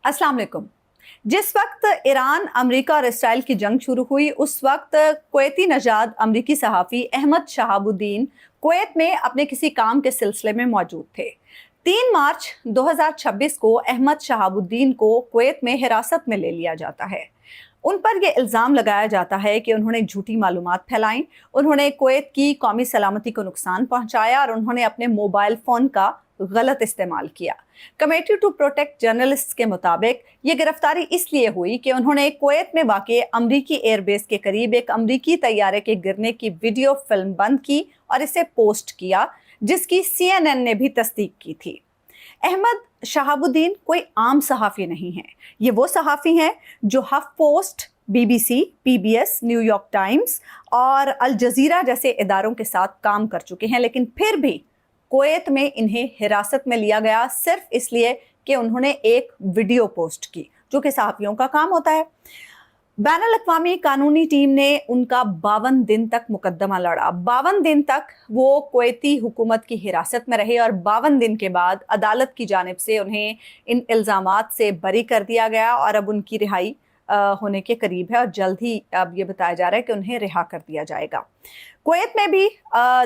अस्सलाम वालेकुम। जिस वक्त ईरान, अमेरिका और इसराइल की जंग शुरू हुई, उस वक्त कुवैती नजाद अमेरिकी सहाफ़ी अहमद शहाबुद्दीन कुवैत में अपने किसी काम के सिलसिले में मौजूद थे। 3 मार्च 2026 को अहमद शहाबुद्दीन को कुवैत में हिरासत में ले लिया जाता है। उन पर यह इल्ज़ाम लगाया जाता है कि उन्होंने झूठी मालूमात फैलाई, उन्होंने कुवैत की कौमी सलामती को नुकसान पहुंचाया और उन्होंने अपने मोबाइल फ़ोन का गलत इस्तेमाल किया। कमेटी टू प्रोटेक्ट जर्नलिस्ट के मुताबिक ये गिरफ्तारी इसलिए हुई कि उन्होंने कुवैत में वाक़े अमरीकी एयरबेस के करीब एक अमरीकी तैयारे के गिरने की वीडियो फिल्म बंद की और इसे पोस्ट किया, जिसकी CNN ने भी तस्दीक की थी। अहमद शहाबुद्दीन कोई आम सहाफ़ी नहीं है। ये वो सहाफ़ी हैं जो HuffPost, BBC, PBS, New York Times और अल जज़ीरा जैसे इदारों के साथ काम कर चुके हैं, लेकिन फिर भी कुवैत में इन्हें हिरासत में लिया गया सिर्फ इसलिए कि उन्होंने एक वीडियो पोस्ट की, जो कि सहाफ़ियों का काम होता है। बैनुल अक़वामी कानूनी टीम ने उनका 52 दिन तक मुकदमा लड़ा। 52 दिन तक वो कुवैती हुकूमत की हिरासत में रहे और 52 दिन के बाद अदालत की जानिब से उन्हें इन इल्ज़ामात से बरी कर दिया गया और अब उनकी रिहाई होने के करीब है और जल्द ही अब ये बताया जा रहा है कि उन्हें रिहा कर दिया जाएगा। कुवैत में भी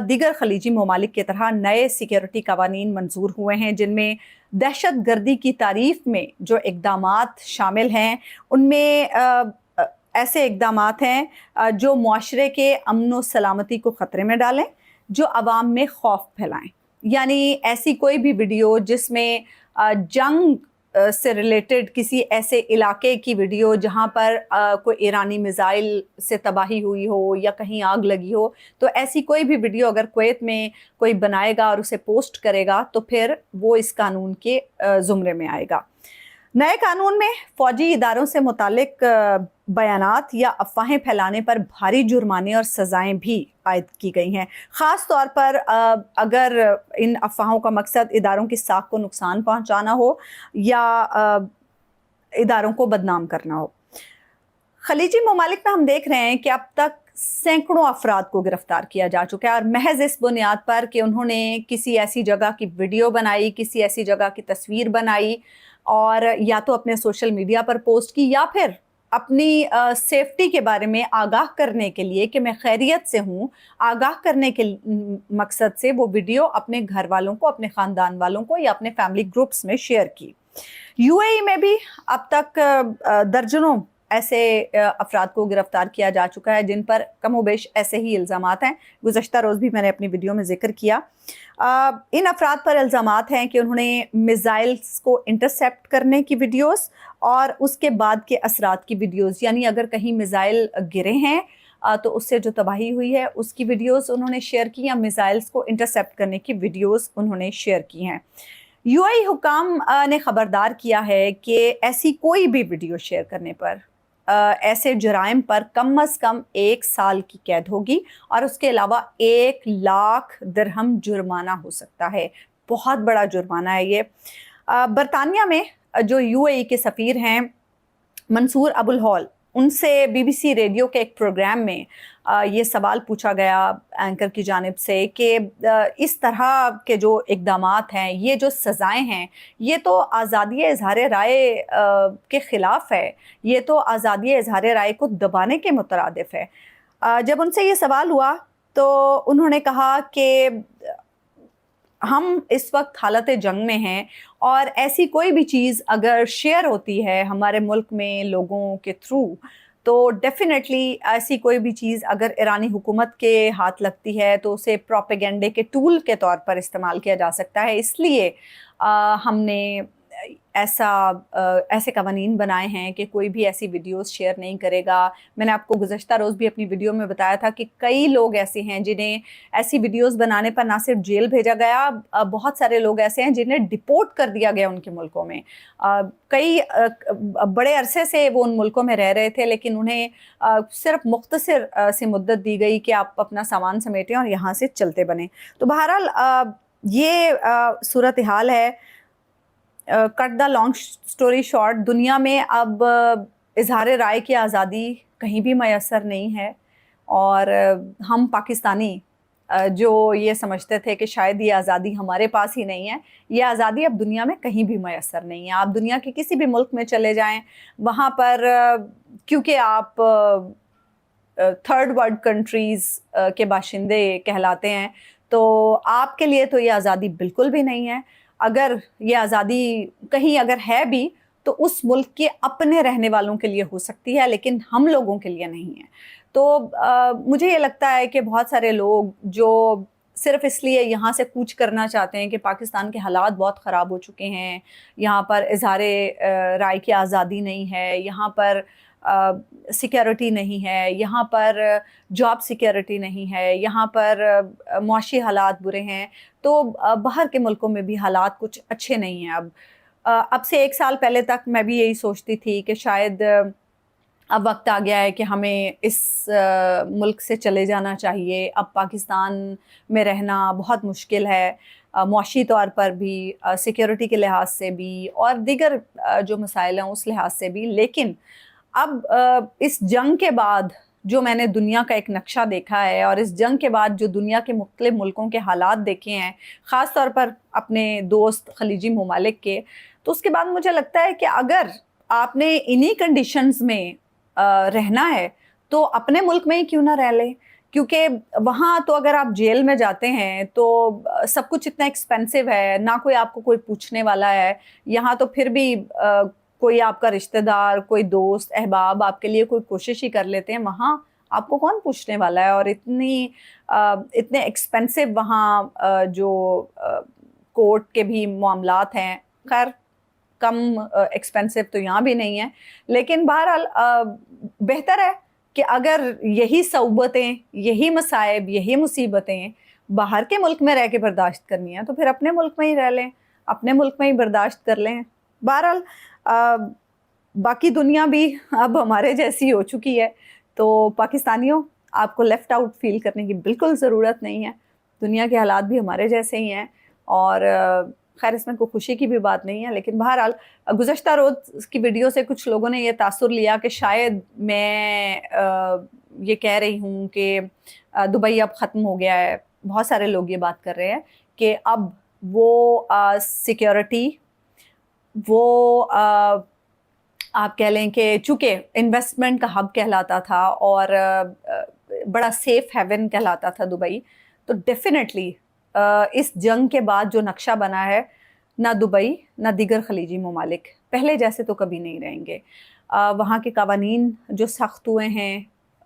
दीगर खलीजी ममालिक की तरह नए सिक्योरिटी कवानीन मंजूर हुए हैं, जिनमें दहशत गर्दी की तारीफ में जो इक़दामात शामिल हैं, उनमें ऐसे इक़दामात हैं जो मुआशरे के अमन व सलामती को ख़तरे में डालें, जो अवाम में खौफ फैलाएं। यानी ऐसी कोई भी वीडियो जिसमें जंग से रिलेटेड किसी ऐसे इलाके की वीडियो जहाँ पर कोई ईरानी मिसाइल से तबाही हुई हो या कहीं आग लगी हो, तो ऐसी कोई भी वीडियो अगर कुवैत में कोई बनाएगा और उसे पोस्ट करेगा तो फिर वो इस कानून के ज़ुमरे में आएगा। नए कानून में फ़ौजी इदारों से मुतालिक बयानात या अफवाहें फैलाने पर भारी जुर्माने और सज़ाएं भी आयद की गई हैं। ख़ास तौर पर अगर इन अफवाहों का मकसद इदारों की साख को नुकसान पहुंचाना हो या इदारों को बदनाम करना हो। खलीजी ममालिक में हम देख रहे हैं कि अब तक सैकड़ों अफराद को गिरफ्तार किया जा चुका है और महज इस बुनियाद पर कि उन्होंने किसी ऐसी जगह की वीडियो बनाई, किसी ऐसी जगह की तस्वीर बनाई और या तो अपने सोशल मीडिया पर पोस्ट की या फिर अपनी सेफ्टी के बारे में आगाह करने के लिए कि मैं खैरियत से हूँ, आगाह करने के मकसद से वो वीडियो अपने घर वालों को, अपने ख़ानदान वालों को या अपने फैमिली ग्रुप्स में शेयर की। UAE में भी अब तक दर्जनों ऐसे अफराद को गिरफ्तार किया जा चुका है जिन पर कमोबेश ऐसे ही इल्ज़ामात हैं। गुज़श्ता रोज़ भी मैंने अपनी वीडियो में जिक्र किया। इन अफराद पर इल्ज़ामात हैं कि उन्होंने मिसाइल्स को इंटरसेप्ट करने की वीडियोस और उसके बाद के असरात की वीडियोस, यानी अगर कहीं मिसाइल गिरे हैं तो उससे जो तबाही हुई है उसकी वीडियोस उन्होंने शेयर की या मिसाइल्स को इंटरसेप्ट करने की वीडियोस उन्होंने शेयर की हैं। UAE हुकाम ने ख़बरदार किया है कि ऐसी कोई भी वीडियो शेयर करने पर ऐसे जराइम पर कम अज़ कम 1 साल की कैद होगी और उसके अलावा 1 लाख दिरहम जुर्माना हो सकता है। बहुत बड़ा जुर्माना है ये। बरतानिया में जो UAE के सफ़ीर हैं मंसूर अबुल हौल, उनसे BBC रेडियो के एक प्रोग्राम में ये सवाल पूछा गया एंकर की जानिब से कि इस तरह के जो इक़दामात हैं, ये जो सज़ाएं हैं, ये तो आज़ादी इज़हार राय के ख़िलाफ़ है, ये तो आज़ादी इज़हार राय को दबाने के मुतरादिफ़ है। जब उनसे ये सवाल हुआ तो उन्होंने कहा कि हम इस वक्त हालत जंग में हैं और ऐसी कोई भी चीज़ अगर शेयर होती है हमारे मुल्क में लोगों के थ्रू, तो डेफिनेटली ऐसी कोई भी चीज़ अगर ईरानी हुकूमत के हाथ लगती है तो उसे प्रोपेगेंडे के टूल के तौर पर इस्तेमाल किया जा सकता है। इसलिए हमने ऐसे कवानीन बनाए हैं कि कोई भी ऐसी वीडियोस शेयर नहीं करेगा। मैंने आपको गुज़श्ता रोज़ भी अपनी वीडियो में बताया था कि कई लोग ऐसे हैं जिन्हें ऐसी वीडियोस बनाने पर ना सिर्फ जेल भेजा गया, बहुत सारे लोग ऐसे हैं जिन्हें डिपोर्ट कर दिया गया उनके मुल्कों में। कई बड़े अरसे से वो उन मुल्कों में रह रहे थे, लेकिन उन्हें सिर्फ मुख्तसर सी मुद्दत दी गई कि आप अपना सामान समेटें और यहाँ से चलते बने। तो बहरहाल ये सूरत हाल है। Cut the long story short, दुनिया में अब इजहार राय की आज़ादी कहीं भी मैसर नहीं है और हम पाकिस्तानी جو یہ سمجھتے تھے کہ شاید یہ آزادی ہمارے پاس ہی نہیں ہے. یہ آزادی اب دنیا میں کہیں بھی میسر نہیں ہے. آپ دنیا کے کسی بھی ملک میں چلے جائیں, وہاں پر کیونکہ آپ تھرڈ ورلڈ کنٹریز کے باشندے کہلاتے ہیں, تو آپ کے لیے تو یہ آزادی بالکل بھی نہیں ہے. اگر یہ آزادی کہیں اگر ہے بھی تو اس ملک کے اپنے رہنے والوں کے لیے ہو سکتی ہے, لیکن ہم لوگوں کے لیے نہیں ہے. تو مجھے یہ لگتا ہے کہ بہت سارے لوگ جو صرف اس لیے یہاں سے کوچ کرنا چاہتے ہیں کہ پاکستان کے حالات بہت خراب ہو چکے ہیں, یہاں پر اظہار رائے کی آزادی نہیں ہے, یہاں پر سیکیورٹی نہیں ہے, یہاں پر جاب سیکیورٹی نہیں ہے, یہاں پر معاشی حالات برے ہیں, تو باہر کے ملکوں میں بھی حالات کچھ اچھے نہیں ہیں. اب سے 1 سال پہلے تک میں بھی یہی سوچتی تھی کہ شاید اب وقت آ گیا ہے کہ ہمیں اس ملک سے چلے جانا چاہیے. اب پاکستان میں رہنا بہت مشکل ہے, معاشی طور پر بھی, سیکیورٹی کے لحاظ سے بھی, اور دیگر جو مسائل ہیں اس لحاظ سے بھی. لیکن اب اس جنگ کے بعد جو میں نے دنیا کا ایک نقشہ دیکھا ہے, اور اس جنگ کے بعد جو دنیا کے مختلف ملکوں کے حالات دیکھے ہیں, خاص طور پر اپنے دوست خلیجی ممالک کے, تو اس کے بعد مجھے لگتا ہے کہ اگر آپ نے انہی کنڈیشنز میں رہنا ہے تو اپنے ملک میں ہی کیوں نہ رہ لیں. کیونکہ وہاں تو اگر آپ جیل میں جاتے ہیں تو سب کچھ اتنا ایکسپینسو ہے, نہ کوئی آپ کو کوئی پوچھنے والا ہے. یہاں تو پھر بھی کوئی آپ کا رشتہ دار, کوئی دوست احباب آپ کے لیے کوئی کوشش ہی کر لیتے ہیں. وہاں آپ کو کون پوچھنے والا ہے, اور اتنے ایکسپینسو وہاں جو کورٹ کے بھی معاملات ہیں. خیر کم ایکسپینسو تو یہاں بھی نہیں ہے, لیکن بہرحال بہتر ہے کہ اگر یہی صعوبتیں, یہی مصائب, یہی مصیبتیں باہر کے ملک میں رہ کے برداشت کرنی ہیں تو پھر اپنے ملک میں ہی رہ لیں, اپنے ملک میں ہی برداشت کر لیں. بہرحال باقی دنیا بھی اب ہمارے جیسی ہو چکی ہے, تو پاکستانیوں آپ کو لیفٹ آؤٹ فیل کرنے کی بالکل ضرورت نہیں ہے. دنیا کے حالات بھی ہمارے جیسے ہی ہیں, اور خیر اس میں کوئی خوشی کی بھی بات نہیں ہے. لیکن بہرحال گزشتہ روز کی ویڈیو سے کچھ لوگوں نے یہ تاثر لیا کہ شاید میں یہ کہہ رہی ہوں کہ دبئی اب ختم ہو گیا ہے. بہت سارے لوگ یہ بات کر رہے ہیں کہ اب وہ سیکیورٹی, وہ آپ کہہ لیں کہ چونکہ انویسٹمنٹ کا ہب کہلاتا تھا اور بڑا سیف ہیون کہلاتا تھا دبئی, تو ڈیفینیٹلی اس جنگ کے بعد جو نقشہ بنا ہے, نہ دبئی نہ دیگر خلیجی ممالک پہلے جیسے تو کبھی نہیں رہیں گے. وہاں کے قوانین جو سخت ہوئے ہیں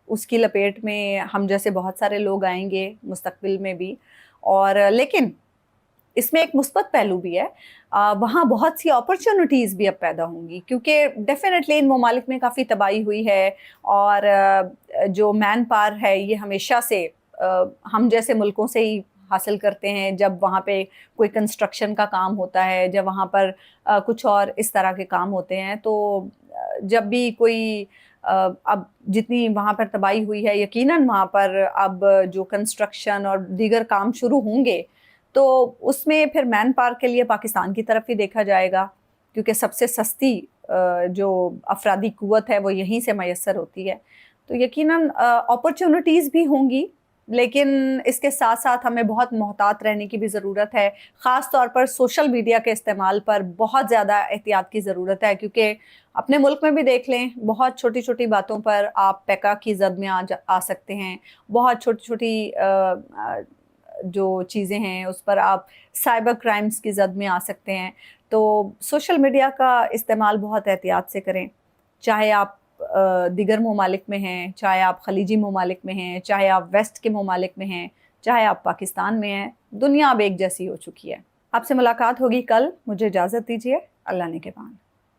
اس کی لپیٹ میں ہم جیسے بہت سارے لوگ آئیں گے مستقبل میں بھی. اور لیکن اس میں ایک مثبت پہلو بھی ہے, وہاں بہت سی اپرچونٹیز بھی اب پیدا ہوں گی, کیونکہ ڈیفینیٹلی ان ممالک میں کافی تباہی ہوئی ہے, اور جو مین پاور ہے یہ ہمیشہ سے ہم جیسے ملکوں سے ہی حاصل کرتے ہیں. جب وہاں پہ کوئی کنسٹرکشن کا کام ہوتا ہے, جب وہاں پر کچھ اور اس طرح کے کام ہوتے ہیں, تو جب بھی کوئی اب جتنی وہاں پر تباہی ہوئی ہے, یقیناً وہاں پر اب جو کنسٹرکشن اور دیگر کام شروع ہوں گے تو اس میں پھر مین پاور کے لیے پاکستان کی طرف ہی دیکھا جائے گا, کیونکہ سب سے سستی جو افرادی قوت ہے وہ یہیں سے میسر ہوتی ہے. تو یقیناً اپرچونٹیز بھی ہوں گی, لیکن اس کے ساتھ ساتھ ہمیں بہت محتاط رہنے کی بھی ضرورت ہے. خاص طور پر سوشل میڈیا کے استعمال پر بہت زیادہ احتیاط کی ضرورت ہے, کیونکہ اپنے ملک میں بھی دیکھ لیں بہت چھوٹی چھوٹی باتوں پر آپ پیکا کی زد میں آ سکتے ہیں. بہت چھوٹی چھوٹی جو چیزیں ہیں اس پر آپ سائبر کرائمز کی زد میں آ سکتے ہیں. تو سوشل میڈیا کا استعمال بہت احتیاط سے کریں, چاہے آپ دیگر ممالک میں ہیں, چاہے آپ خلیجی ممالک میں ہیں, چاہے آپ ویسٹ کے ممالک میں ہیں, چاہے آپ پاکستان میں ہیں. دنیا اب ایک جیسی ہو چکی ہے. آپ سے ملاقات ہوگی کل, مجھے اجازت دیجیے. اللہ نے کے پان.